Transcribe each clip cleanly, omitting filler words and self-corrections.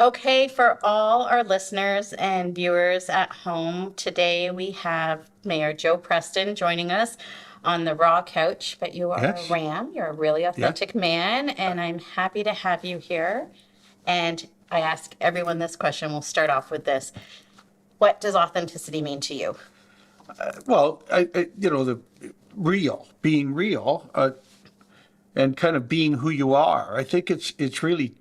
Okay, for all our listeners and viewers at home, today we have Mayor Joe Preston joining us on the Raw Couch, but you are a Yes. Ram. You're a really Yeah. authentic man, and I'm happy to have you here. And I ask everyone this question. We'll start off with this. What does authenticity mean to you? Well, the being real, and kind of being who you are. I think it's really,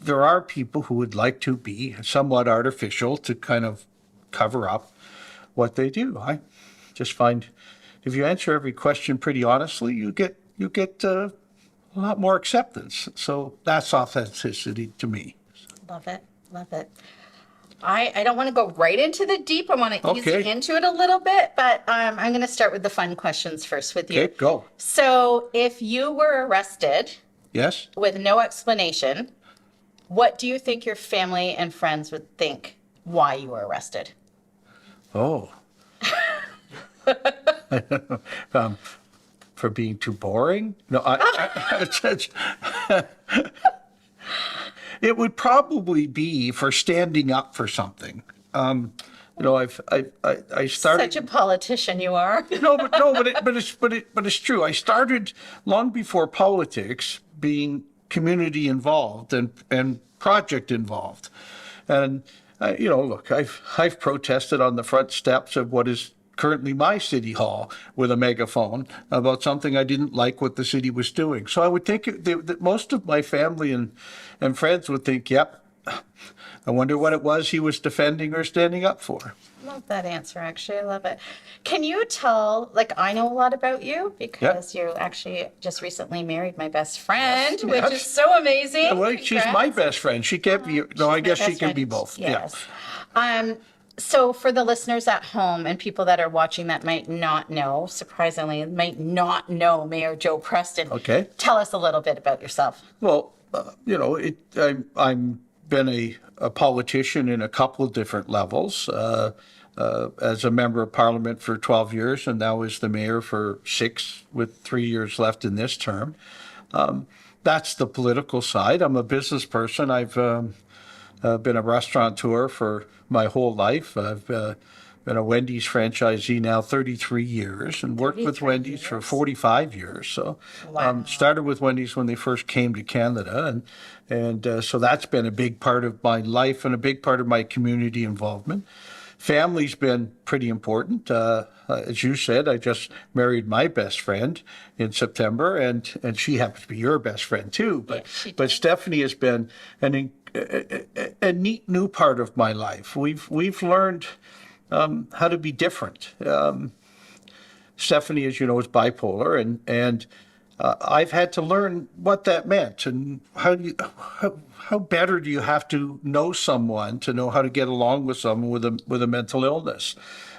there are people who would like to be somewhat artificial to kind of cover up what they do. I just find if you answer every question pretty honestly, you get a lot more acceptance. So that's authenticity to me. Love it. Love it. I don't want to go right into the deep. I want to ease Okay. into it a little bit, but I'm going to start with the fun questions first with you. Okay, go. So, if you were arrested Yes. with no explanation, what do you think your family and friends would think why you were arrested? Oh. For being too boring? No, it would probably be for standing up for something. I started. Such a politician you are. But it's true. I started long before politics, being community involved and project involved, and look, I've protested on the front steps of what is currently my city hall with a megaphone about something I didn't like what the city was doing. So I would think that most of my family and friends would think, yep, I wonder what it was he was defending or standing up for. Love that answer, actually. I love it. Can you tell, like, I know a lot about you because you actually just recently married my best friend, which is so amazing. Well, she's my best friend. She can't be, no, I guess she can be both. Yes. So for the listeners at home and people that are watching that might not know, surprisingly, might not know Mayor Joe Preston. Okay. Tell us a little bit about yourself. Well, I'm been a politician in a couple of different levels. As a member of parliament for 12 years and now as the mayor for 6 with 3 years left in this term. That's the political side. I'm a business person. I've been a restaurateur for my whole life. I've been a Wendy's franchisee now 33 years and worked with Wendy's for 45 years. So started with Wendy's when they first came to Canada. And so that's been a big part of my life and a big part of my community involvement. Family's been pretty important. As you said, I just married my best friend in September, and she happens to be your best friend too. But Stephanie has been a neat new part of my life. We've learned how to be different. Stephanie, as you know, is bipolar, and I've had to learn what that meant and how better do you have to know someone to know how to get along with someone with a mental illness.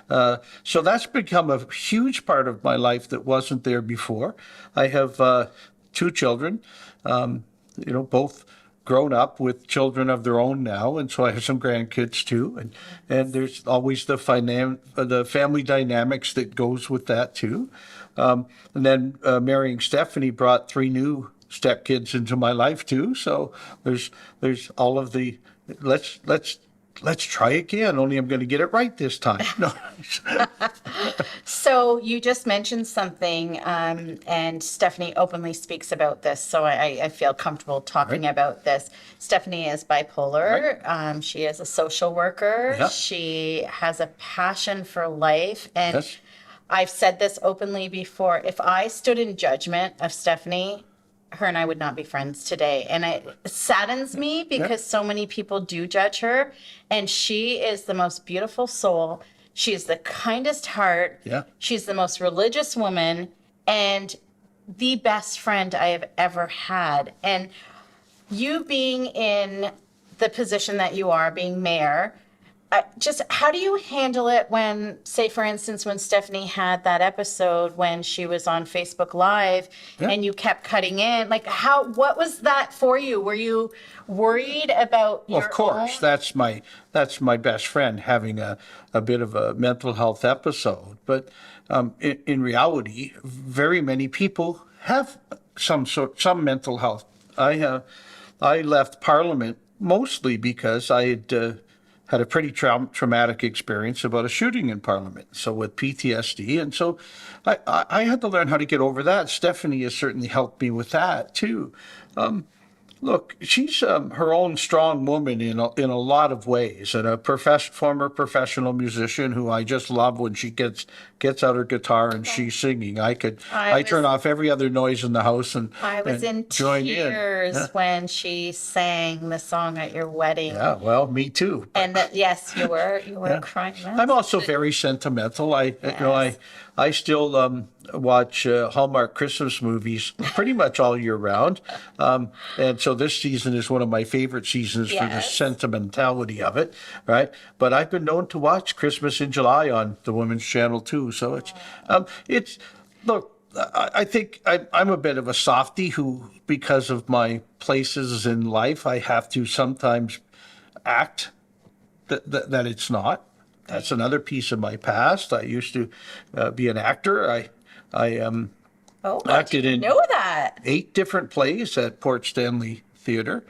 So that's become a huge part of my life that wasn't there before. I have 2 children, both grown up with children of their own now, and so I have some grandkids too. And there's always the family dynamics that goes with that too. And then marrying Stephanie brought 3 new stepkids into my life too. So there's all of the let's try again. Only I'm going to get it right this time. No. So you just mentioned something, and Stephanie openly speaks about this, so I feel comfortable talking about this. Stephanie is bipolar. Right. She is a social worker. Yeah. She has a passion for life. And yes. I've said this openly before. If I stood in judgment of Stephanie, her and I would not be friends today. And it saddens me because so many people do judge her. And she is the most beautiful soul. She is the kindest heart. Yeah. She's the most religious woman and the best friend I have ever had. And you being in the position that you are, being mayor, just how do you handle it when, say, for instance, when Stephanie had that episode when she was on Facebook Live and you kept cutting in? Like, what was that for you? Were you worried about your Of course, own? That's my best friend having a bit of a mental health episode. But in reality, very many people have some mental health. I left Parliament mostly because I had a pretty traumatic experience about a shooting in Parliament. So with PTSD, and so I had to learn how to get over that. Stephanie has certainly helped me with that too. Look, she's her own strong woman in a lot of ways, and a former professional musician who I just love when she gets out her guitar and she's singing. I turn off every other noise in the house and I was in join tears in. when she sang the song at your wedding. Yeah, well, me too. And that, yes, you were crying. I'm also very sentimental. Yes. I still watch Hallmark Christmas movies pretty much all year round, and so this season is one of my favorite seasons for the Yes. sentimentality of it, right? But I've been known to watch Christmas in July on the Women's Channel too, so it's look. I think I'm a bit of a softie who, because of my places in life, I have to sometimes act that it's not. That's another piece of my past. I used to be an actor. I Oh, acted in know that. 8 different plays at Port Stanley Theatre.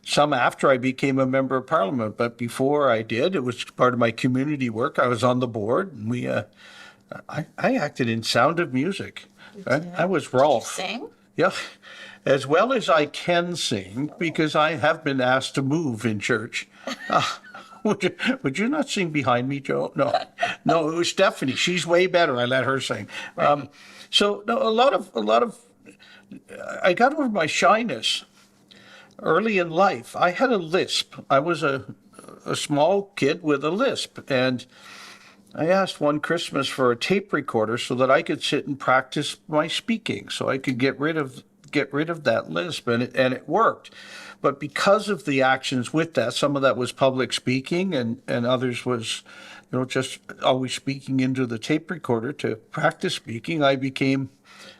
Some after I became a member of Parliament, but before I did, it was part of my community work. I was on the board, and I acted in Sound of Music. Right? I was Rolf. Sing? Yeah, as well as I can sing, because I have been asked to move in church. Would you not sing behind me, Joe? No, it was Stephanie. She's way better. I let her sing. So no, a lot of. I got over my shyness early in life. I had a lisp. I was a small kid with a lisp, and I asked one Christmas for a tape recorder so that I could sit and practice my speaking, so I could get rid of that lisp, and it worked. But because of the actions with that, some of that was public speaking, and others was, just always speaking into the tape recorder to practice speaking. I became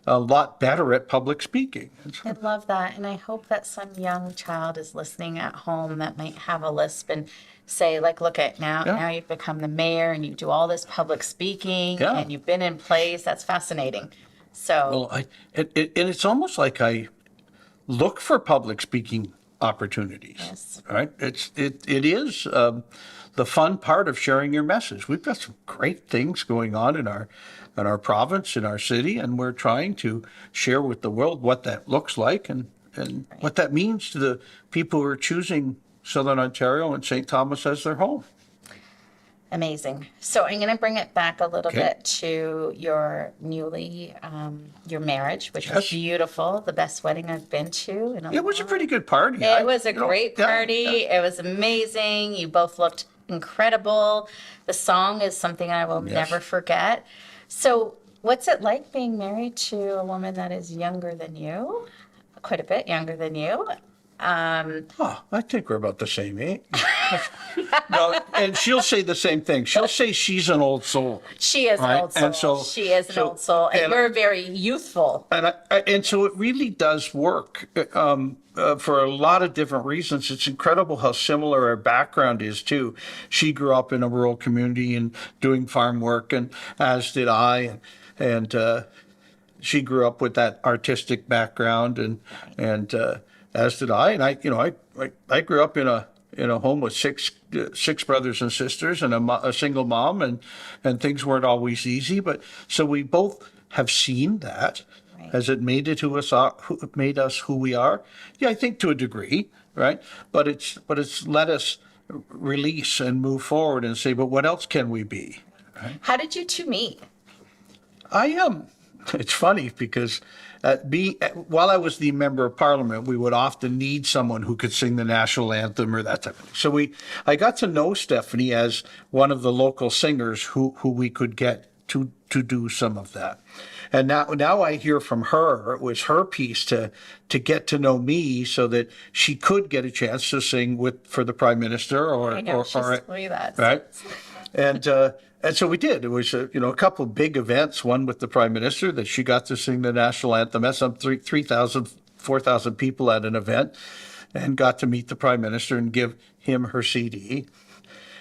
a lot better at public speaking. I love that. And I hope that some young child is listening at home that might have a lisp and say, like, look at now you've become the mayor and you do all this public speaking and you've been in plays. That's fascinating. So, Well, and it's almost like I look for public speaking opportunities. Yes. Right? It is the fun part of sharing your message. We've got some great things going on in our province, in our city, and we're trying to share with the world what that looks like and what that means to the people who are choosing Southern Ontario and St. Thomas as their home. amazing. So I'm going to bring it back a little bit to your your marriage, which was beautiful. The best wedding I've been to. It was a pretty good party. It was a great party. It was amazing. You both looked incredible. The song is something I will never forget. So what's it like being married to a woman that is younger than you? Quite a bit younger than you. I think we're about the same age. No, and she'll say the same thing. She'll say she's an old soul. She is an old soul. And so, she is an old soul. And you're very youthful. And so it really does work for a lot of different reasons. It's incredible how similar our background is, too. She grew up in a rural community and doing farm work, and as did I. And she grew up with that artistic background, and as did I. And I grew up in a home with six brothers and sisters and a single mom, and things weren't always easy. But so we both have seen that. Right. Has it made made us who we are? Yeah, I think to a degree, right? But it's let us release and move forward and say, but what else can we be? Right? How did you two meet? It's funny because while I was the member of Parliament, we would often need someone who could sing the national anthem or that type of thing. So I got to know Stephanie as one of the local singers who we could get to do some of that. And now I hear from her, it was her piece to get to know me so that she could get a chance to sing for the Prime Minister or that. Right. And so we did. It was a couple of big events. One with the Prime Minister that she got to sing the national anthem. That's some 3,000, 4,000 people at an event, and got to meet the Prime Minister and give him her CD.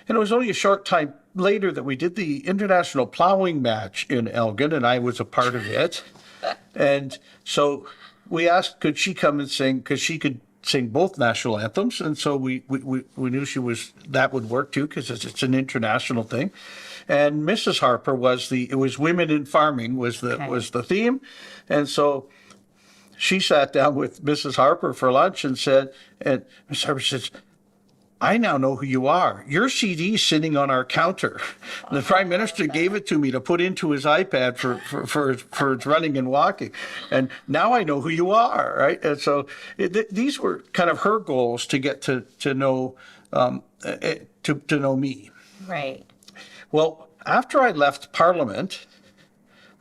And it was only a short time later that we did the international plowing match in Elgin, and I was a part of it. And so we asked, could she come and sing? Because she could sing both national anthems, and so we knew that would work too, because it's an international thing. And Mrs. Harper it was women in farming was the theme, and so she sat down with Mrs. Harper for lunch and Mrs. Harper says, I now know who you are. Your CD's sitting on our counter. The Prime Minister gave it to me to put into his iPad for his running and walking. And now I know who you are, right? And so these were kind of her goals to get to know to know me. Right. Well, after I left Parliament,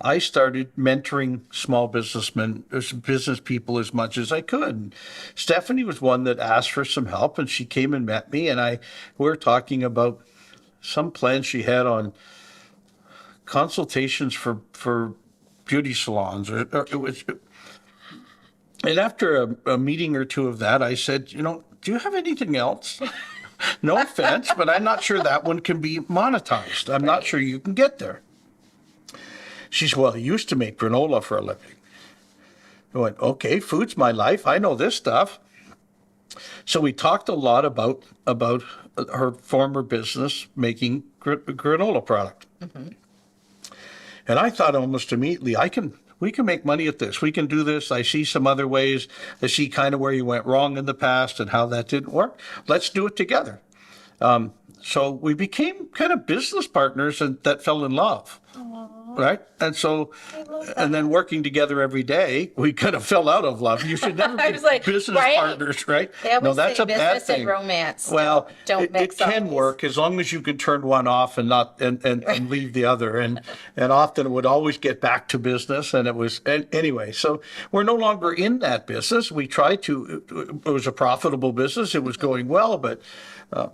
I started mentoring small businessmen, business people as much as I could. And Stephanie was one that asked for some help, and she came and met me, and we were talking about some plans she had on consultations for beauty salons, or it was. And after a meeting or two of that, I said, do you have anything else? No offense, but I'm not sure that one can be monetized. I'm not sure you can get there. She said, well, I used to make granola for a living. I went, okay, food's my life. I know this stuff. So we talked a lot about her former business making granola product. Mm-hmm. And I thought almost immediately, we can make money at this. We can do this. I see some other ways. I see kind of where you went wrong in the past and how that didn't work. Let's do it together. So we became kind of business partners that fell in love. Aww. Right? And so, and then working together every day, we kind of fell out of love. You should never be business partners, right? They always say a bad business thing. And romance. Well, don't it mix can always. work as long as you can turn one off and not and leave the other. And often it would always get back to business. And it was anyway. So we're no longer in that business. We tried to. It was a profitable business. It was going well, but.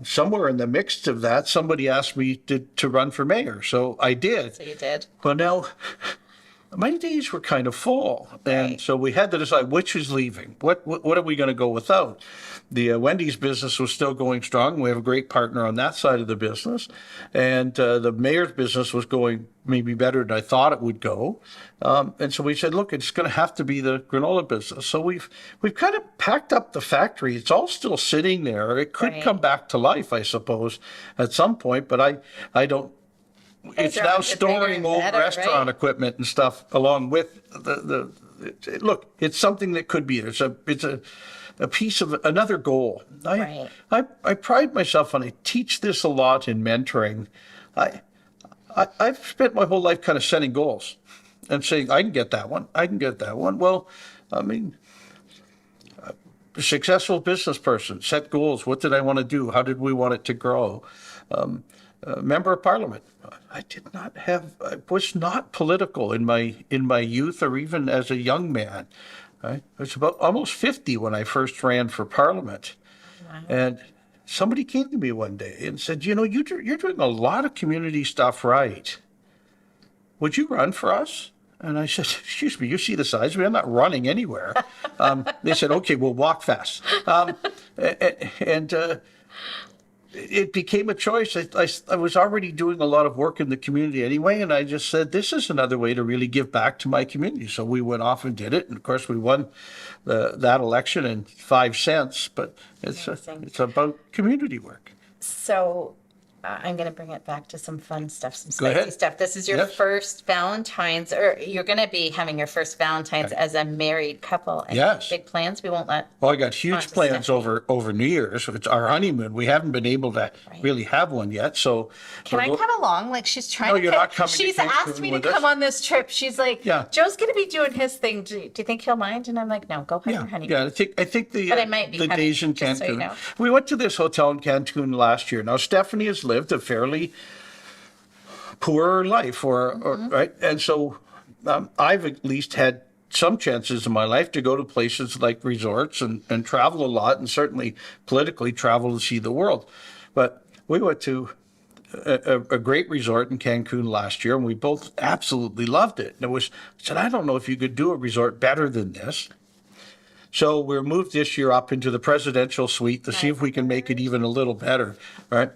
Somewhere in the mix of that, somebody asked me to run for mayor. So I did. So you did. Well, now, my days were kind of full. And so we had to decide which is leaving. What are we going to go without? The Wendy's business was still going strong. We have a great partner on that side of the business. And the mayor's business was going maybe better than I thought it would go. And so we said, look, it's going to have to be the granola business. So we've kind of packed up the factory. It's all still sitting there. It could come back to life, I suppose, at some point. But I don't. It's now storing old restaurant equipment and stuff along with look, it's something that could be. It's a piece of another goal. I pride myself on. I teach this a lot in mentoring. I've spent my whole life kind of setting goals and saying, I can get that one. I can get that one. Well, I mean, a successful business person set goals. What did I want to do? How did we want it to grow? Member of Parliament. I was not political in my youth or even as a young man. I was about almost 50 when I first ran for Parliament. Wow. And somebody came to me one day and said, you're doing a lot of community stuff right. Would you run for us? And I said, excuse me, you see the size of me? I'm not running anywhere. They said, okay, we'll walk fast. It became a choice. I was already doing a lot of work in the community anyway, and I just said, this is another way to really give back to my community. So we went off and did it, and of course we won that election in 5 cents, but it's about community work. So I'm going to bring it back to some fun stuff, some spicy stuff. This is your first Valentine's, or you're going to be having your first Valentine's as a married couple. And big plans. We won't let. Well, I got huge plans over New Year's. It's our honeymoon. We haven't been able to really have one yet. So can I come along? Like she's trying. No, you're not coming. She's asked me to come on this trip. She's like, Joe's going to be doing his thing. Do you think he'll mind? And I'm like, no, go have your honeymoon. Yeah, I think the days in Cancun. So you know. We went to this hotel in Cancun last year. Now Stephanie has lived a fairly poor life, right? And so I've at least had some chances in my life to go to places like resorts and travel a lot, and certainly politically travel to see the world. But we went to a great resort in Cancun last year, and we both absolutely loved it. And I said, I don't know if you could do a resort better than this. So we're moved this year up into the presidential suite to see if we can make it even a little better, right?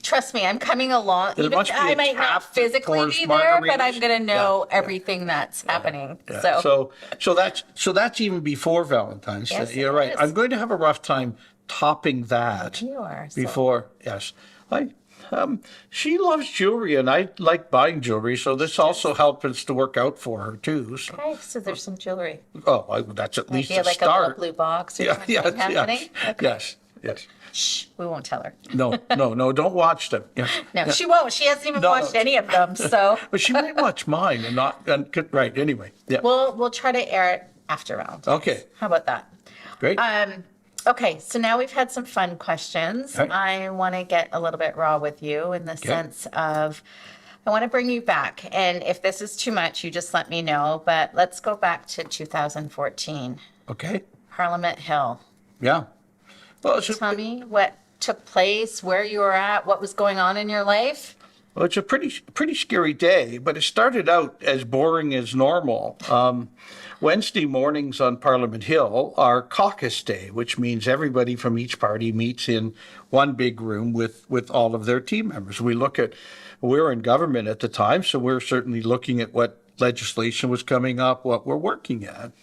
Trust me, I'm coming along. There Even must be I a might not tap that physically pours be there, but I'm margaritas. going to know Yeah, yeah. everything that's happening. Yeah. So that's even before Valentine's Yes, Day. it You're right. is. I'm going to have a rough time topping that You are, so- before. Yes, I. She loves jewelry, and I like buying jewelry, so this also helps us to work out for her too. So, Okay, so there's some jewelry. that's at least Maybe a like a little start. blue box or Yeah, something yes, happening. yes, Okay. yes. Shh, we won't tell her. No, don't watch them. Yeah. No, she won't. She hasn't even No, watched no. any of them. So But she might watch mine and not. Right. Anyway. Yeah. we'll try to air it after Valentine's. Okay. How about that? Great. Okay, so now we've had some fun questions. Okay. I want to get a little bit raw with you in the sense of I want to bring you back. And if this is too much, you just let me know. But let's go back to 2014, Okay. Parliament Hill. Yeah. Well, Tell me what took place, where you were at, what was going on in your life. Well, it's a pretty scary day, but it started out as boring as normal. Wednesday mornings on Parliament Hill are caucus day, which means everybody from each party meets in one big room with all of their team members. We're in government at the time, so we're certainly looking at what legislation was coming up, what we're working at.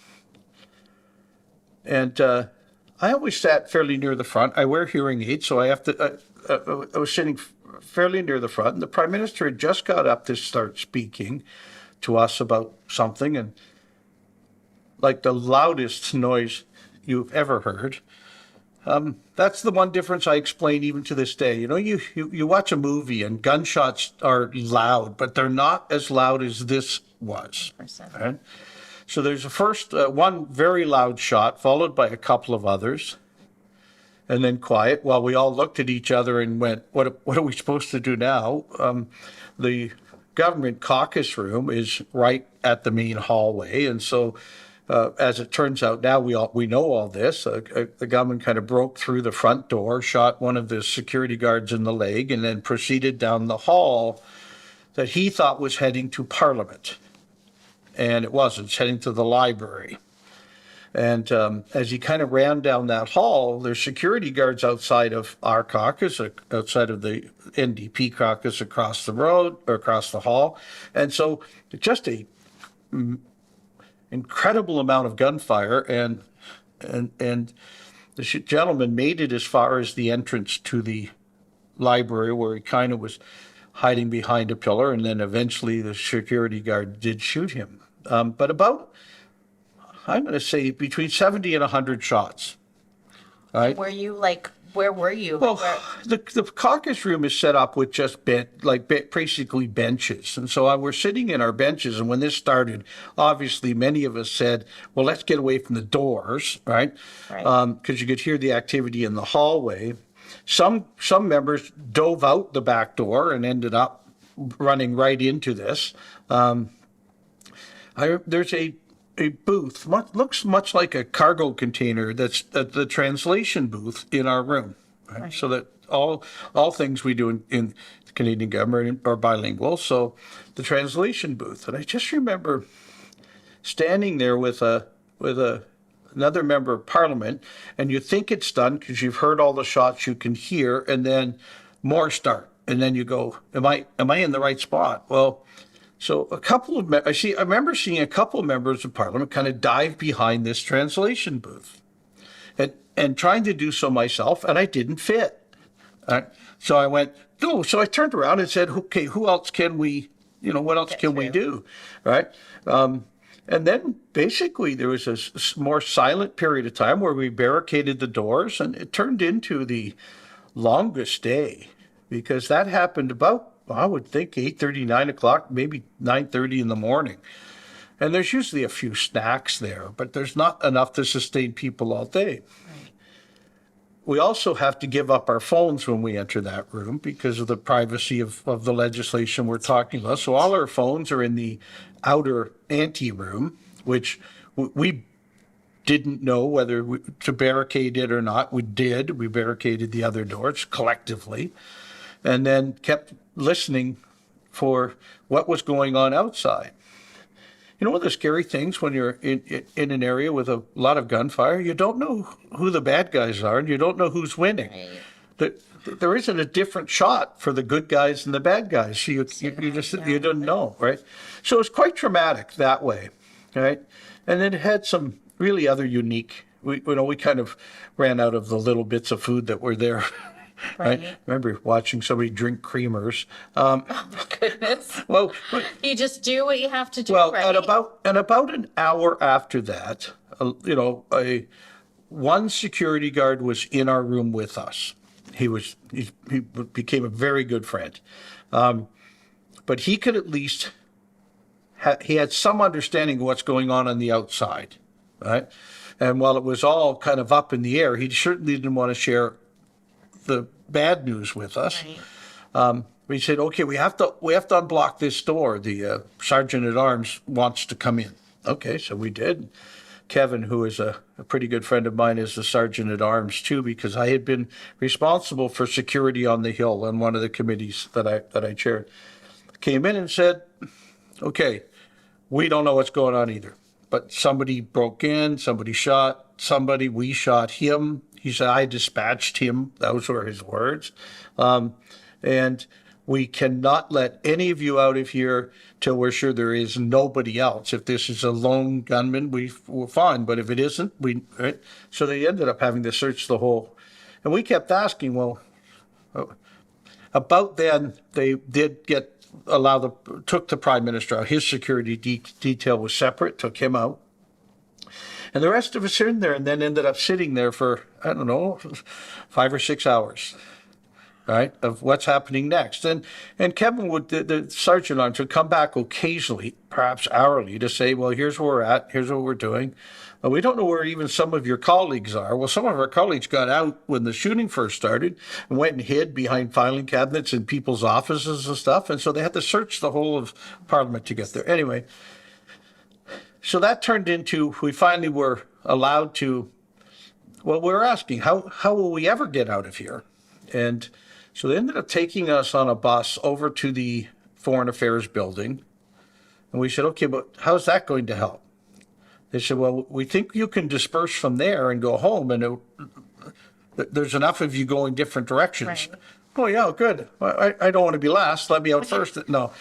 And I always sat fairly near the front. I wear hearing aids, so I have to. I was sitting fairly near the front, and the Prime Minister had just got up to start speaking to us about something, and like the loudest noise you've ever heard. That's the one difference I explain even to this day. You know, you watch a movie and gunshots are loud, but they're not as loud as this was. Right? So there's a first one very loud shot, followed by a couple of others, and then quiet. While we all looked at each other and went, "What are we supposed to do now?" The government caucus room is right at the main hallway, and so. As it turns out now, we know all this. The gunman kind of broke through the front door, shot one of the security guards in the leg, and then proceeded down the hall that he thought was heading to Parliament. And it wasn't. It's heading to the library. And as he kind of ran down that hall, there's security guards outside of our caucus, outside of the NDP caucus across the road, or across the hall. And so just a incredible amount of gunfire, and the gentleman made it as far as the entrance to the library, where he kind of was hiding behind a pillar, and then eventually the security guard did shoot him. But about, I'm going to say, between 70 and 100 shots. Right? Were you like, where were you? Well, the caucus room is set up with just basically benches. And so we're sitting in our benches. And when this started, obviously many of us said, well, let's get away from the doors, right? Because you could hear the activity in the hallway. Some members dove out the back door and ended up running right into this. There's a booth, looks much like a cargo container, that's the translation booth in our room, right? So that all things we do in the Canadian government are bilingual. So the translation booth, and I just remember standing there with another member of Parliament, and you think it's done because you've heard all the shots you can hear, and then more start, and then you go, am I in the right spot? Well. So I remember seeing a couple of members of Parliament kind of dive behind this translation booth, and trying to do so myself, and I didn't fit. So I went, no. So I turned around and said, okay, who else can we, what else can we do, right? And then basically there was a more silent period of time where we barricaded the doors, and it turned into the longest day, because that happened about, I would think 8:30, 9 o'clock, maybe 9:30 in the morning. And there's usually a few snacks there, but there's not enough to sustain people all day. Right. We also have to give up our phones when we enter that room because of the privacy of the legislation we're talking about. So all our phones are in the outer ante room, which we didn't know whether to barricade it or not. We did. We barricaded the other doors collectively, and then kept listening for what was going on outside. You know, one of the scary things when you're in an area with a lot of gunfire, you don't know who the bad guys are, and you don't know who's winning. Right. There isn't a different shot for the good guys and the bad guys. So you just you don't know, right? So it's quite traumatic that way, right? And then it had some really other unique. We kind of ran out of the little bits of food that were there. Right. I remember watching somebody drink creamers. Oh my goodness. Well, You just do what you have to do, well, right? at about an hour after that, one security guard was in our room with us. He became a very good friend, but he could at least he had some understanding of what's going on the outside, right? And while it was all kind of up in the air, he certainly didn't want to share the bad news with us. Right. We said, okay, we have to unblock this door. The sergeant at arms wants to come in. Okay, so we did. Kevin, who is a pretty good friend of mine, is the sergeant at arms too, because I had been responsible for security on the Hill on one of the committees that I chaired. Came in and said, okay, we don't know what's going on either, but somebody broke in, somebody shot somebody, we shot him. He said, I dispatched him. Those were his words. And we cannot let any of you out of here till we're sure there is nobody else. If this is a lone gunman, we're fine. But if it isn't, right? So they ended up having to search the whole. And we kept asking, well, about then, they did took the prime minister out. His security detail was separate, took him out. And the rest of us are in there and then ended up sitting there for, I don't know, 5 or 6 hours, right, of what's happening next. And Kevin the sergeant arms would come back occasionally, perhaps hourly, to say, well, here's where we're at, here's what we're doing. We don't know where even some of your colleagues are. Well, some of our colleagues got out when the shooting first started and went and hid behind filing cabinets in people's offices and stuff. And so they had to search the whole of Parliament to get there. Anyway, so that turned into, we finally were allowed to, well, we were asking, how will we ever get out of here? And so they ended up taking us on a bus over to the Foreign Affairs building. And we said, okay, but how's that going to help? They said, well, we think you can disperse from there and go home, and there's enough of you going different directions. Right. Oh, yeah, good. I don't want to be last. Let me out first. No.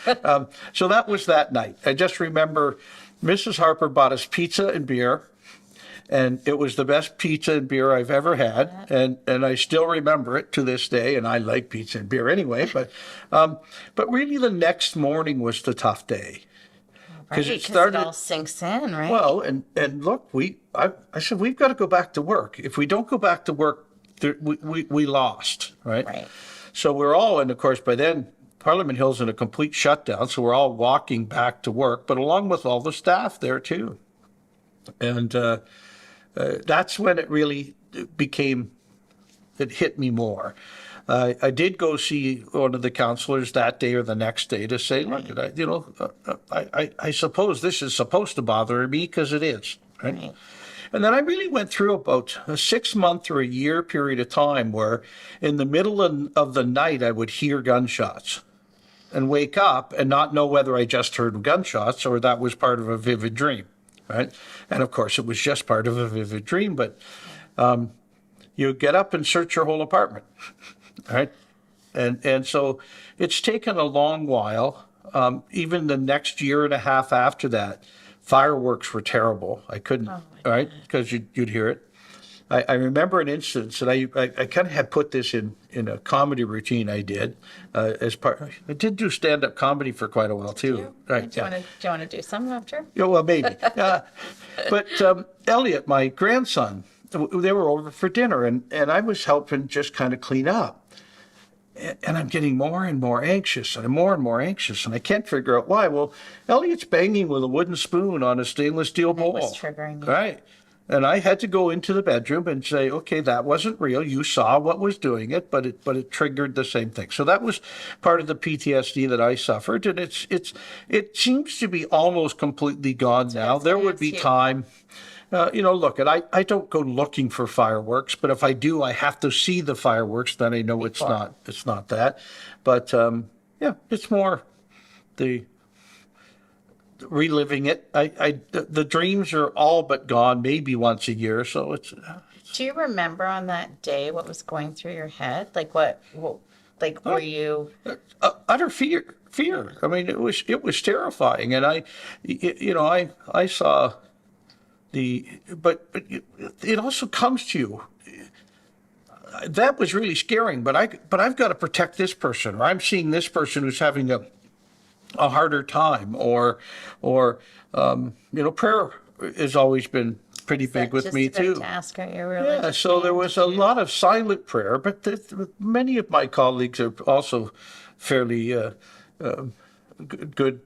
So that was that night. I just remember Mrs. Harper bought us pizza and beer, and it was the best pizza and beer I've ever had, and I still remember it to this day, and I like pizza and beer anyway, but really the next morning was the tough day. Right, because it all sinks in, right? Well, and look, I said, we've got to go back to work. If we don't go back to work, we lost, right? Right. So we're all, and of course, by then, Parliament Hill's in a complete shutdown, so we're all walking back to work, but along with all the staff there too. And that's when it really it hit me more. I did go see one of the councillors that day or the next day to say, look, I suppose this is supposed to bother me because it is. Right? And then I really went through about a 6-month or a year period of time where in the middle of the night I would hear gunshots and wake up and not know whether I just heard gunshots or that was part of a vivid dream. Right? And of course it was just part of a vivid dream, but you get up and search your whole apartment. Right. And so it's taken a long while. Even the next year and a half after that, fireworks were terrible. I couldn't, right, because you'd hear it. I remember an instance, and I kind of had put this in a comedy routine I did as part. I did do stand-up comedy for quite a while too. Right? Do you want to do some after? Yeah, well, maybe. But Elliot, my grandson, they were over for dinner, and I was helping just kind of clean up. And I'm getting more and more anxious, and I can't figure out why. Well, Elliot's banging with a wooden spoon on a stainless steel bowl. It was triggering me. Right. And I had to go into the bedroom and say, okay, that wasn't real. You saw what was doing it, but it triggered the same thing. So that was part of the PTSD that I suffered, and it seems to be almost completely gone now. There would be time. Look, and I don't go looking for fireworks, but if I do, I have to see the fireworks. Then I know it's not that. But it's more the reliving it. The dreams are all but gone, maybe once a year. So it's Do you remember on that day what was going through your head? Like what like were you? utter fear. I mean, it was terrifying, and I saw but it also comes to you. That was really scaring, but I've got to protect this person, or I'm seeing this person who's having a harder time, or prayer has always been pretty big with Just me about too. to ask, are you a Yeah, religious so there man? was Did a you- lot of silent prayer, but many of my colleagues are also fairly good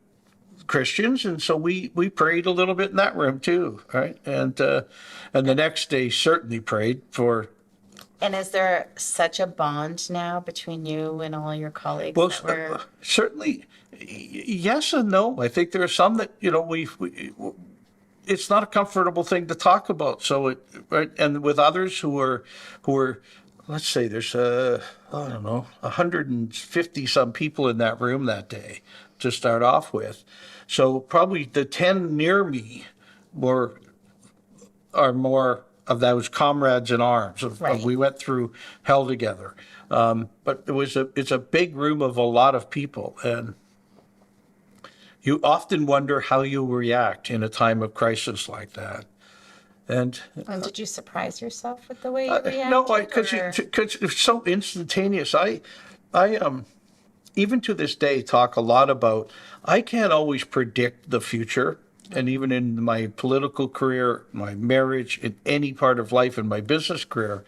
Christians, and so we prayed a little bit in that room too, right? And the next day certainly prayed for. And is there such a bond now between you and all your colleagues Well, that were? certainly, yes and no. I think there are some that we it's not a comfortable thing to talk about. So right, and with others who are, let's say there's I don't know 150 some people in that room that day to start off with. So probably the 10 near me were are more of those comrades in arms. Right. We went through hell together. But it's a big room of a lot of people, and you often wonder how you react in a time of crisis like that. And And did you surprise yourself with the way you reacted? no, or- because it's so instantaneous. I even to this day talk a lot about I can't always predict the future. And even in my political career, my marriage, in any part of life, in my business career,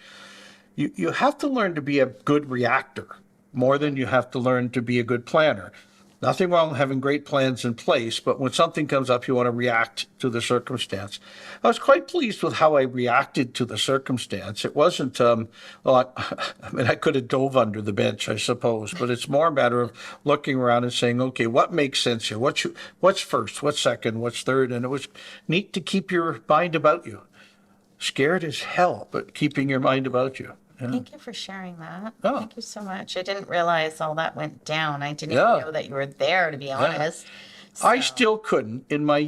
you have to learn to be a good reactor more than you have to learn to be a good planner. Nothing wrong with having great plans in place, but when something comes up, you want to react to the circumstance. I was quite pleased with how I reacted to the circumstance. It wasn't, well, I mean, I could have dove under the bench, I suppose, but it's more a matter of looking around and saying, okay, what makes sense here? What's first? What's second? What's third? And it was neat to keep your mind about you. Scared as hell, but keeping your mind about you. Yeah. Thank you for sharing that. Oh. Thank you so much. I didn't realize all that went down. I didn't Yeah. even know that you were there, to be honest. I So- still couldn't, in my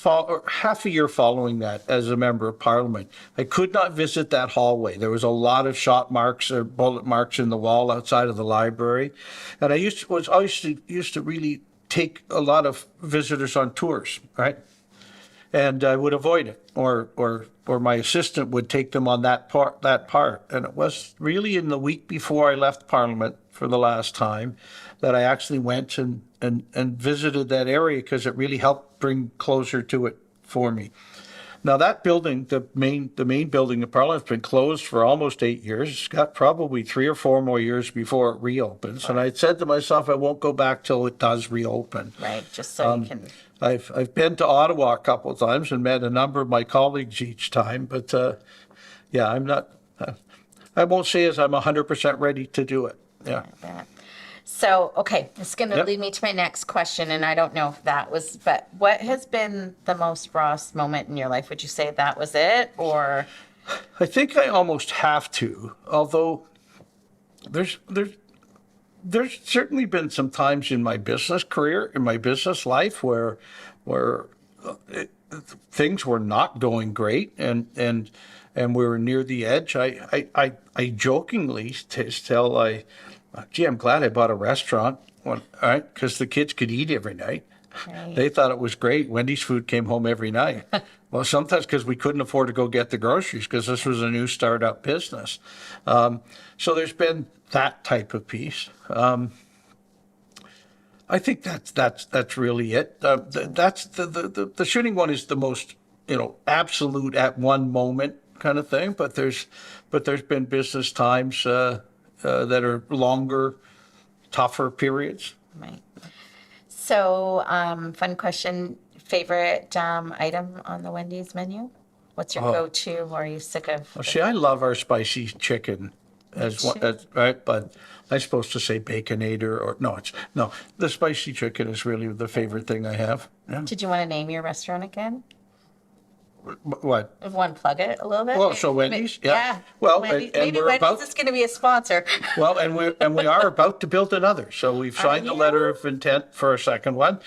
or half a year following that as a member of parliament, I could not visit that hallway. There was a lot of shot marks or bullet marks in the wall outside of the library. And I used to really take a lot of visitors on tours, right? And I would avoid it, or my assistant would take them on that part. And it was really in the week before I left Parliament for the last time that I actually went and visited that area, because it really helped bring closure to it for me. Now that building, the main building of Parliament, has been closed for almost 8 years. It's got probably 3 or 4 more years before it reopens. And I said to myself, I won't go back till it does reopen. Right, just so you can. I've been to Ottawa a couple of times and met a number of my colleagues each time, but yeah, I'm not. I won't say as I'm 100% ready to do it. Yeah. That. So, okay, this is going to Yep. lead me to my next question, and I don't know if that was, but what has been the most Ross moment in your life? Would you say that was it, or? I think I almost have to, although there's certainly been some times in my business career, in my business life, where things were not going great, and we were near the edge. I jokingly tell gee, I'm glad I bought a restaurant, all right, because the kids could eat every night. Right. They thought it was great. Wendy's food came home every night. Well, sometimes because we couldn't afford to go get the groceries, because this was a new startup business. So there's been that type of piece. I think that's really it. That's the shooting one is the most absolute at one moment kind of thing. But there's been business times that are longer, tougher periods. Right. So, fun question. Favorite item on the Wendy's menu? What's your go-to, or are you sick of? Well, see, I love our spicy chicken right, but I'm supposed to say baconator or no, the spicy chicken is really the favorite thing I have. Yeah. Did you want to name your restaurant again? What? Want to plug it a little bit? Well, so Wendy's, yeah. Well, Wendy's, and maybe we're Wendy's about- is going to be a sponsor. Well, and we are about to build another. So we've signed the you? letter of intent for a second one.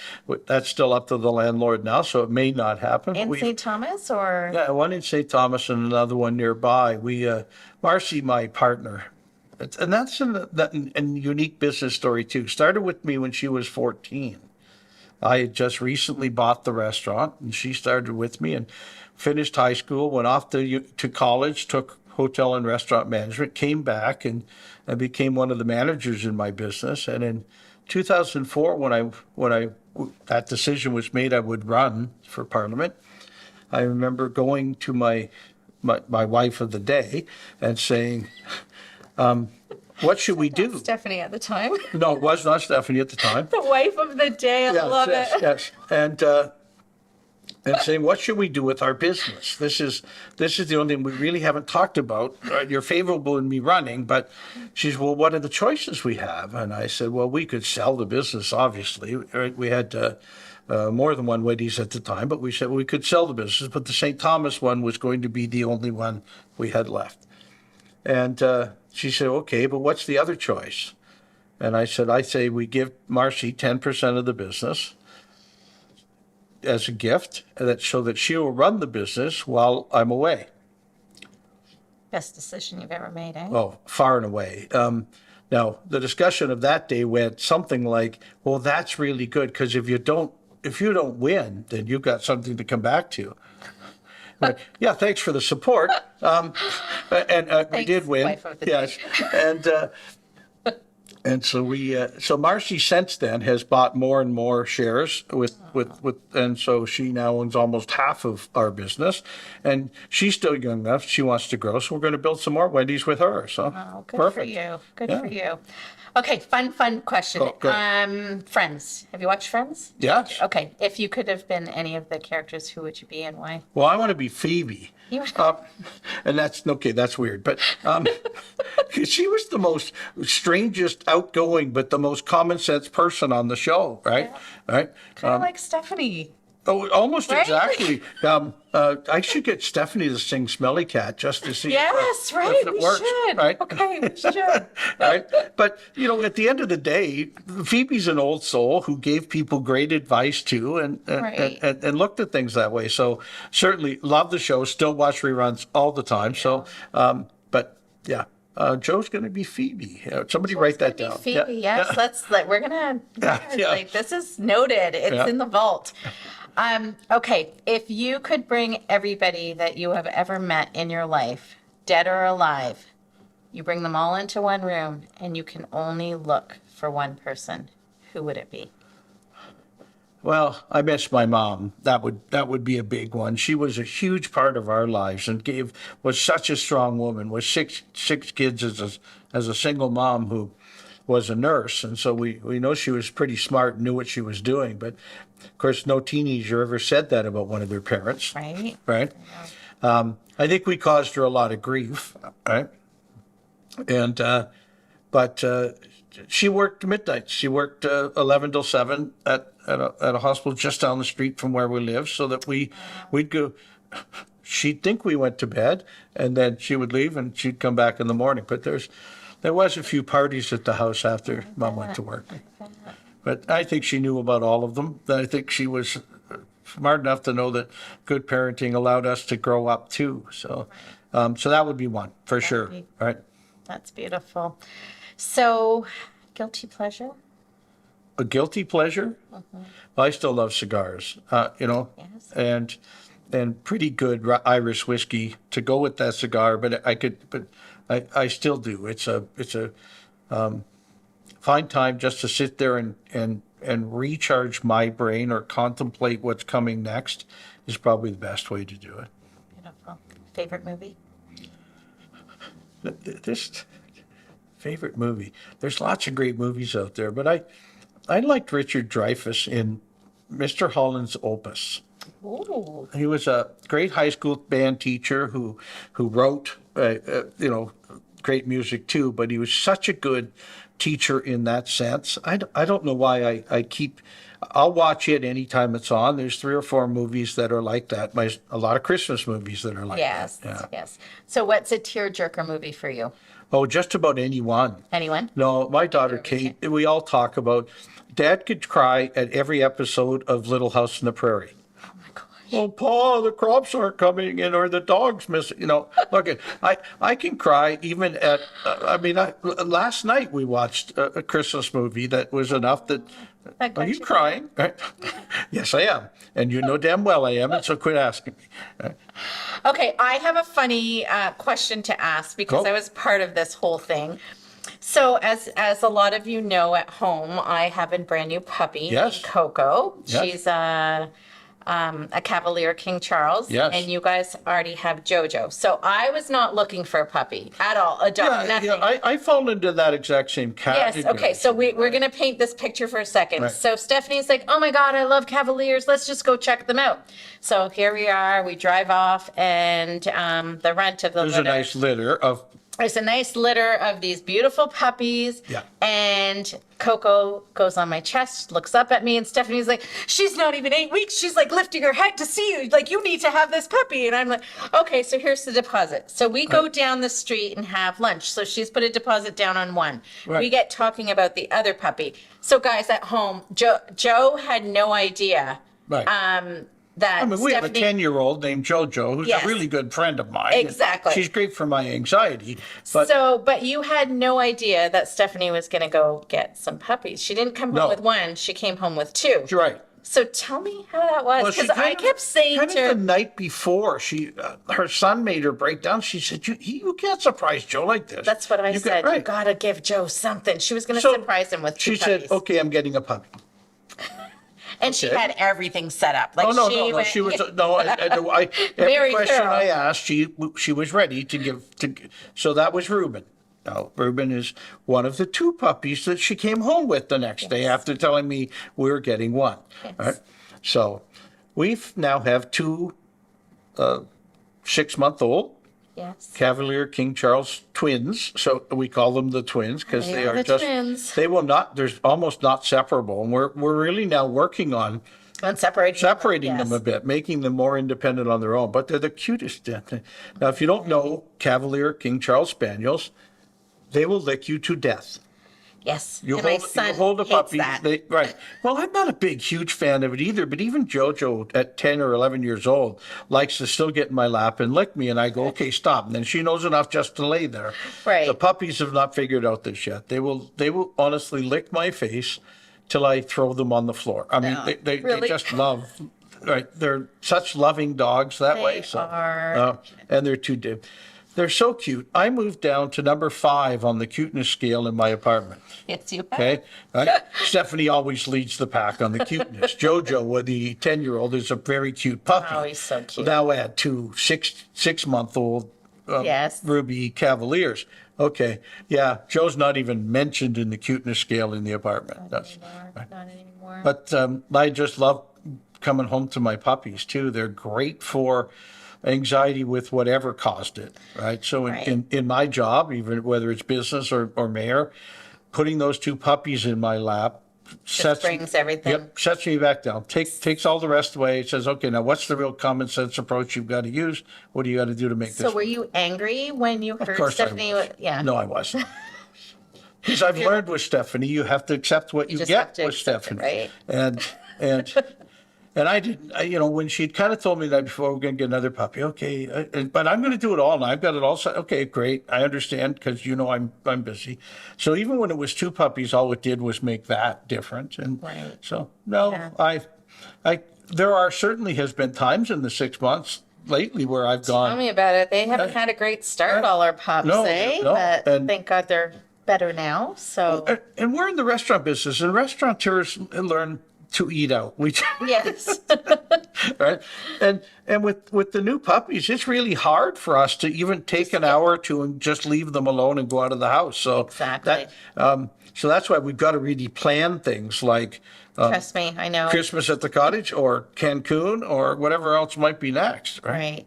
That's still up to the landlord now, so it may not happen. but In we've- St. Thomas or? Yeah, one in St. Thomas and another one nearby. Marcy, my partner, and that's a unique business story too. Started with me when she was 14. I had just recently bought the restaurant, and she started with me and finished high school, went off to college, took hotel and restaurant management, came back and became one of the managers in my business. And in 2004, when that decision was made, I would run for Parliament. I remember going to my wife of the day and saying, what should we do? Stephanie at the time. No, it was not Stephanie at the time. The wife of the day. I love yes, it. yes. And saying, what should we do with our business? This is the only thing we really haven't talked about. Right? You're favorable in me running, but she said, well, what are the choices we have? And I said, well, we could sell the business, obviously. Right? We had more than one Wendy's at the time, but we said we could sell the business, but the St. Thomas one was going to be the only one we had left. And she said, okay, but what's the other choice? And I say we give Marcy 10% of the business as a gift, so that she will run the business while I'm away. Best decision you've ever made, eh? Oh, far and away. Now, the discussion of that day went something like, well, that's really good, because if you don't win, then you've got something to come back to. But, yeah, thanks for the support. We did win. Wife of the Yes. day. And so Marcy since then has bought more and more shares and so she now owns almost half of our business, and she's still young enough. She wants to grow, so we're going to build some more Wendy's with her. So Oh, good perfect. for you. Good Yeah. for you. Okay, fun question. Go. Friends. Have you watched Friends? Yes. Okay, if you could have been any of the characters, who would you be and why? Well, I want to be Phoebe. You would- And that's okay. That's weird, but she was the most strangest, outgoing, but the most common sense person on the show, right? Right. Kind of like Stephanie. Oh, almost Right? exactly. I should get Stephanie to sing "Smelly Cat" just to see Yes, if right. it We works. should. Right? Okay, we should. Right? But at the end of the day, Phoebe's an old soul who gave people great advice too, Right. and looked at things that way. So certainly love the show. Still watch reruns all the time. So, but yeah. Joe's going to be Phoebe. Somebody write that down. Phoebe, Yeah. yes. We're gonna. Yeah. Like, this is noted. It's Yeah. in the vault. Okay, if you could bring everybody that you have ever met in your life, dead or alive, you bring them all into one room, and you can only look for one person, who would it be? Well, I miss my mom. That would be a big one. She was a huge part of our lives and was such a strong woman. Was six kids as a single mom who was a nurse, and so we know she was pretty smart and knew what she was doing. But of course, no teenager ever said that about one of their parents, Right? right? I think we caused her a lot of grief, right? And but she worked midnight. She worked 11 till 7 at a hospital just down the street from where we live, so that we'd go. She'd think we went to bed, and then she would leave, and she'd come back in the morning. But there was a few parties at the house after Mom went to work. But I think she knew about all of them. I think she was smart enough to know that good parenting allowed us to grow up too. So, so that would be one for sure, right? That's beautiful. So, guilty pleasure? A guilty pleasure? Well, I still love cigars, Yes. and pretty good Irish whiskey to go with that cigar. But I still do. It's a fine time just to sit there and recharge my brain or contemplate what's coming next is probably the best way to do it. Beautiful. Favorite movie? This favorite movie. There's lots of great movies out there, but I liked Richard Dreyfuss in Mr. Holland's Opus. Ooh. He was a great high school band teacher who wrote great music too, but he was such a good teacher in that sense. I don't know why I'll watch it anytime it's on. There's 3 or 4 movies that are like that. A lot of Christmas movies that are like Yes, that. Yeah. yes. So what's a tearjerker movie for you? Oh, just about anyone. Anyone? No, my daughter Kate, we all talk about, Dad could cry at every episode of Little House on the Prairie. Oh my gosh. Well, Pa, the crops aren't coming in, or the dog's missing. Look, I can cry even at. Last night we watched a Christmas movie that was enough that. That got Are you you crying? Yes, I am, and you know damn well I am. And so quit asking me. Okay, I have a funny question to ask because Go. I was part of this whole thing. So, as a lot of you know at home, I have a brand new puppy Yes. named Coco. Yes. She's a Cavalier King Charles, Yes. and you guys already have Jojo. So I was not looking for a puppy at all, a dog, nothing. I fall into that exact same category. Yes, okay, so we're going to paint this picture for a second. Right. So Stephanie's like, oh my God, I love Cavaliers. Let's just go check them out. So here we are. We drive off, and the runt of the There's litter. a nice litter of. There's a nice litter of these beautiful puppies. Yeah. And Coco goes on my chest, looks up at me, and Stephanie's like, she's not even 8 weeks. She's like lifting her head to see you. Like, you need to have this puppy. And I'm like, okay, so here's the deposit. So we go down the street and have lunch. So she's put a deposit down on one. Right. We get talking about the other puppy. So guys at home, Joe had no idea. Right. That We have a Stephanie- 10-year-old named JoJo who's Yes. a really good friend of mine. Exactly. She's great for my anxiety. But But you had no idea that Stephanie was going to go get some puppies. She didn't come home No. with one. She came home with 2. you're right. So tell me how that was. She Because I kind of- kept saying kind to of the night before, her son made her break down. She said, "You can't surprise Joe like this." that's what I You said. got- You right. got to give Joe something. She was going to So surprise him with 2 She puppies. said, "Okay, I'm getting a puppy." And she okay. had everything set up. Like Oh no, she no, no! went- She was no. Every Very question thorough. I asked, she was ready to give. So that was Reuben. Now Reuben is one of the 2 puppies that she came home with the next day after telling me we were getting one. Yes. Right? So we now have 2 6-month-old Yes. Cavalier King Charles twins. So we call them the twins because They they are are the just twins. they will not. They're almost not separable, and we're really now working on And separating them a bit, making them more independent on their own. But they're the cutest. Now, if you don't know Cavalier King Charles Spaniels, they will lick you to death. Yes. You and my hold, son you hold a hates puppy. that. Right. Well, I'm not a big, huge fan of it either, but even JoJo at 10 or 11 years old likes to still get in my lap and lick me, and I go, okay, stop. And then she knows enough just to lay there. Right. The puppies have not figured out this yet. They will honestly lick my face till I throw them on the floor. I mean, No, they really? just love, right? They're such loving dogs that way. They So, are. and they're too dim. They're so cute. I moved down to number 5 on the cuteness scale in my apartment. Yes, you have. Okay, right? Stephanie always leads the pack on the cuteness. JoJo, the 10-year-old, is a very cute puppy. Oh, he's so cute. Now add 2 6-month-old Yes. Ruby Cavaliers. Okay, yeah, Joe's not even mentioned in the cuteness scale in the apartment. That's, Not anymore. but I just love coming home to my puppies too. They're great for anxiety with whatever caused it, right? So Right. in my job, even whether it's business or mayor, putting those 2 puppies in my lap brings everything. Yep, sets me back down. Takes all the rest away. It says, okay, now what's the real common sense approach you've got to use? What do you got to do to make So this? were you angry when you heard Of course Stephanie? I was. Yeah. No, I wasn't. Because I've learned with Stephanie, you have to accept what you just have get to with accept it, Stephanie. right? And I didn't, when she'd kind of told me that before, we're going to get another puppy, okay, but I'm going to do it all, and I've got it all set. Okay, great, I understand, because I'm busy. So even when it was 2 puppies, all it did was make that different. And Right. so, no, Yeah. there certainly has been times in the 6 months lately where I've Tell gone, me about it. They haven't had a great start, all our pups, No, eh? no, But and- thank God they're better now. So and we're in the restaurant business, and restaurateurs learn to eat out. yes, Right, and with the new puppies, it's really hard for us to even take an hour or 2 and just leave them alone and go out of the house. So Exactly. so that's why we've got to really plan things like trust me, I know. Christmas at the cottage or Cancun or whatever else might be next. Right. Right.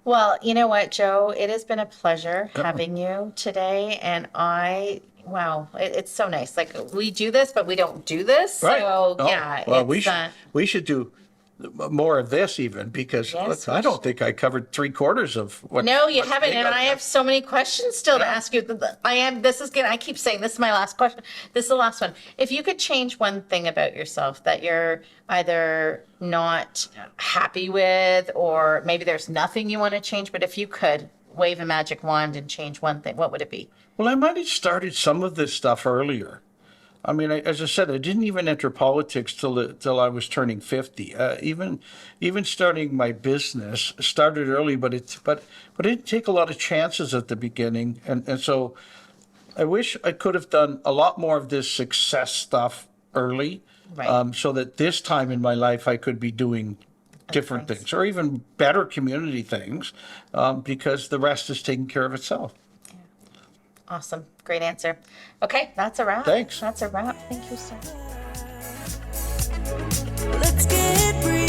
Well, you know what, Joe? It has been a pleasure having you today. And wow, it's so nice. Like we do this, but we don't do this. Right. So Oh, yeah, well, it's, we should do more of this even because Yes, look, I we don't should. think I covered 3/4 of what. no, you what haven't. they And got I done. have so many questions still to Yeah. ask you. I keep saying this is my last question. This is the last one. If you could change one thing about yourself that you're either not happy with, or maybe there's nothing you want to change, but if you could wave a magic wand and change one thing, what would it be? Well, I might have started some of this stuff earlier. I mean, as I said, I didn't even enter politics till I was turning 50. Even starting my business started early, but it didn't take a lot of chances at the beginning, and so I wish I could have done a lot more of this success stuff early, Right. so that this time in my life I could be doing different things. things or even better community things, because the rest is taking care of itself. Awesome. Great answer. Okay, that's a wrap. Thanks. That's a wrap. Thank you so much. Let's get real.